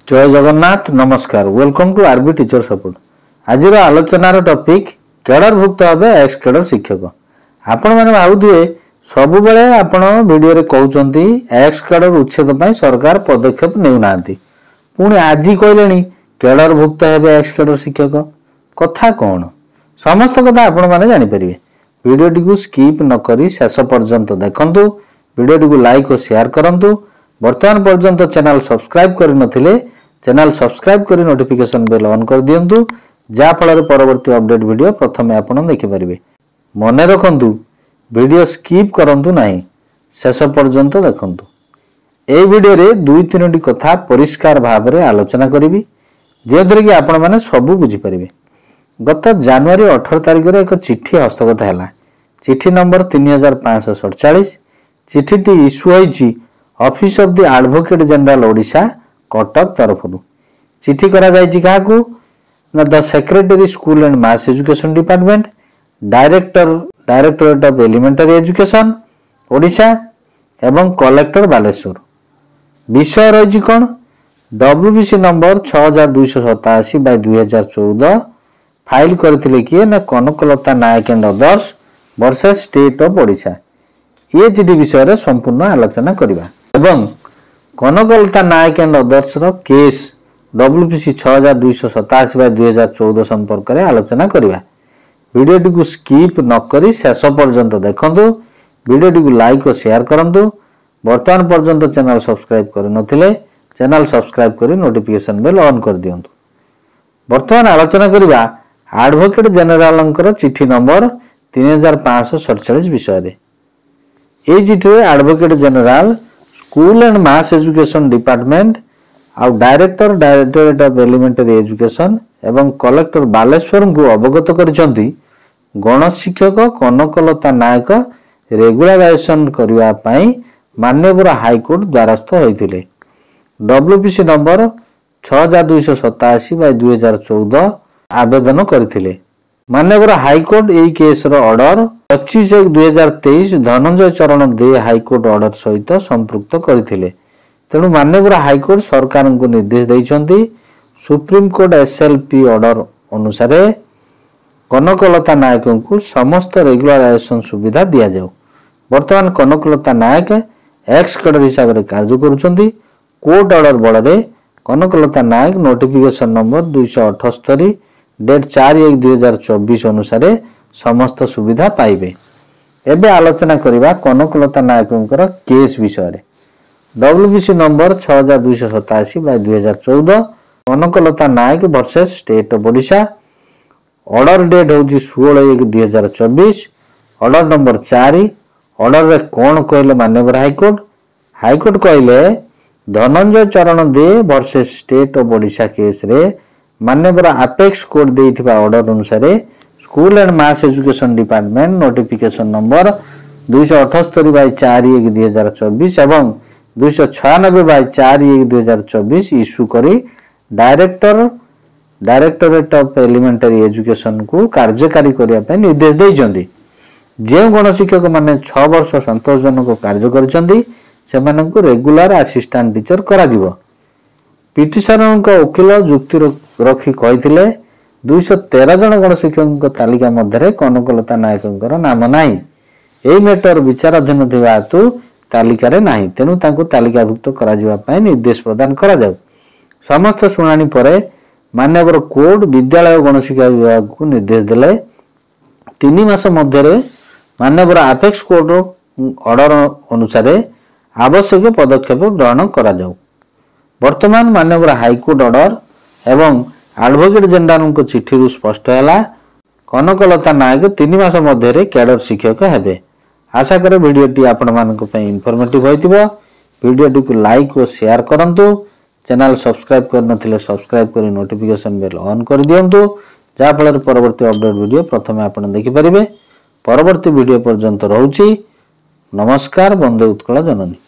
जय जगन्नाथ नमस्कार welcome to RB teacher support. आज आलोचनार टॉपिक कैडरभुक्त हे एक्स कैडर शिक्षक। आपण माने भाबुथिबे सबु बेले आपण वीडियो रे कहउचंती एक्स कैडर उच्छेद पई सरकार पदक्षेप नेउ नांती, पुणी आज कहलेनी कैडरभुक्त हे एक्स कैडर शिक्षक। कथा कोन समस्त कथा आपण माने जानि परिबे। वीडियो को स्किप न करी शेष पर्यंत देखंतु, वीडियो को लाइक और शेयर करंतु। वर्तमान पर्यंत चैनल सब्सक्राइब करि नथिले चैनल सब्सक्राइब करी नोटिफिकेशन बेल ऑन कर दियंतु, जा फल परवर्ती अपडेट वीडियो प्रथमे आपण देखि परिबे। मने रखंतु वीडियो स्किप करंतु नाही, शेष पर्यंत देखंतु। ए वीडियो रे दुई तीनोटी कथा परिष्कार भाव रे आलोचना करिवि, जेथरे कि आपण माने सबु बुझि परिबे। गत जनवरी 18 तारिख रे एक चिट्ठी हस्तगत हैला। चिट्ठी नंबर 3547। चिट्ठी इश्यू होईची office of the advocate general Odisha Cuttack तरफ। चिट्ठी करा जायछि काहाकू ना the secretary school and mass education department, directorate of elementary education Odisha एवं कलेक्टर बालेश्वर। विषय रही कौन डब्ल्यूबीसी नंबर 6287/2014 फाइल करथिले किए ना Kanakalata Nayak and others versus state of Odisha. ये चिठी विषय रे संपूर्ण आलोचना करिबा एवं कनकलता नायक एंड अदर्स रो केस डब्ल्यूपीसी 6287/2014 संपर्क रे आलोचना करिबा। वीडियो को स्किप न करी शेष पर्यंत देखंतु, वीडियो को लाइक और शेयर करंतु। वर्तमान पर्यंत चैनल सब्सक्राइब करि नथिले चैनल सब्सक्राइब करी नोटिफिकेशन बेल ऑन कर दियंतु। वर्तमान आलोचना करिबा एडवोकेट जनरल चिट्ठी नंबर 3547 विषय रे। ए चिट्ठी रे advocate general school and mass education department आउ डायरेक्टरेट ऑफ एलिमेंटरी एजुकेशन एवं कलेक्टर बालेश्वर को अवगत करिसंती गणशिक्षक कनकलता नायक रेगुलाराइजेशन करिवा पई माननीय हाईकोर्ट द्वारस्थ होइथिले। डब्ल्यूपीसी नंबर 6287/2014 आवेदन करथिले। माननीय हाईकोर्ट एई केस रो ऑर्डर 25/1/2023 धनंजय चरण दे हाईकोर्ट ऑर्डर सहित संपृक्त करथिले। तेणु माननीय हाईकोर्ट सरकार को निर्देश दैछंती सुप्रीम कोर्ट एसएलपी ऑर्डर अनुसार कनकलता नायक को समस्त रेगुलाराइजेशन सुविधा दिया जाऊ। वर्तमान कनकलता नायक एक्स कैडर हिसाब रे कार्य करूछंती। कोर्ट ऑर्डर बल रे कनकलता नायक नोटिफिकेशन नंबर 278 डेट 4/1/2024 अनुसार समस्त सुविधा पाइबे। एबे आलोचना करिबा कनकलता नायकंकर केस विषय रे। WBC number 6287/2014 Kanaklata Nayak versus state of Odisha. Order date होची 16/1/2024। Order number 4। ऑर्डर रे कोन कहले माननीय हाईकोर्ट कहले Dhananjay Charan De versus state of Odisha case रे माननीय अपेक्स कोर्ट देइथिबा ऑर्डर अनुसार school and mass education department notification number 278/4/2024 एवं 296/4/2024 इश्यू करी डायरेक्टरेट ऑफ एलिमेंटरी एजुकेशन को कार्यकारी करिया पे निर्देश दैछंती। जे गणशिक्षक माने 6 वर्ष संतोषजनक कार्य करछंती सेमानंकु रेगुलर असिस्टेंट टीचर करा दिबो। पिटिशनर वकील जुक्ति रखी कहिथिले 213 जन गणशिक्षक तालिका मध्य कनकलता नायकंकर नाम नाही। एई मैटर विचाराधीन थिबा हेतु तालिका रे नाही, तेनु तांको तालिकाभुक्त करा जिबा पई निर्देश प्रदान करा जाऊ। समस्त सुनानी परे माननीय कोर्ट विद्यालय गणशिक्षा विभाग को निर्देश देले 3 मास मध्य माननीय अपेक्स कोर्ट ऑर्डर अनुसार आवश्यक पदक्षेप ग्रहण करा जाऊ। वर्तमान माननीय हाईकोर्ट ऑर्डर एवं एडवोकेट जनरल को चिट्ठी रु स्पष्ट हैला कनकलता नायक 3 मास मध्य कैडर शिक्षक हेबे। आशा करे वीडियो टी आपण मानक पई इंफॉर्मेटिव होइतिबो। वीडियो टी को लाइक और शेयर करंतु। चैनल सब्सक्राइब कर नथिले सब्सक्राइब करी नोटिफिकेशन बेल ऑन कर दियंतु, जा फल परवर्ती अपडेट वीडियो प्रथमे आपण देखि परिबे। परवर्ती वीडियो पर्यंत रहउची। नमस्कार। वंदे उत्कल जननी।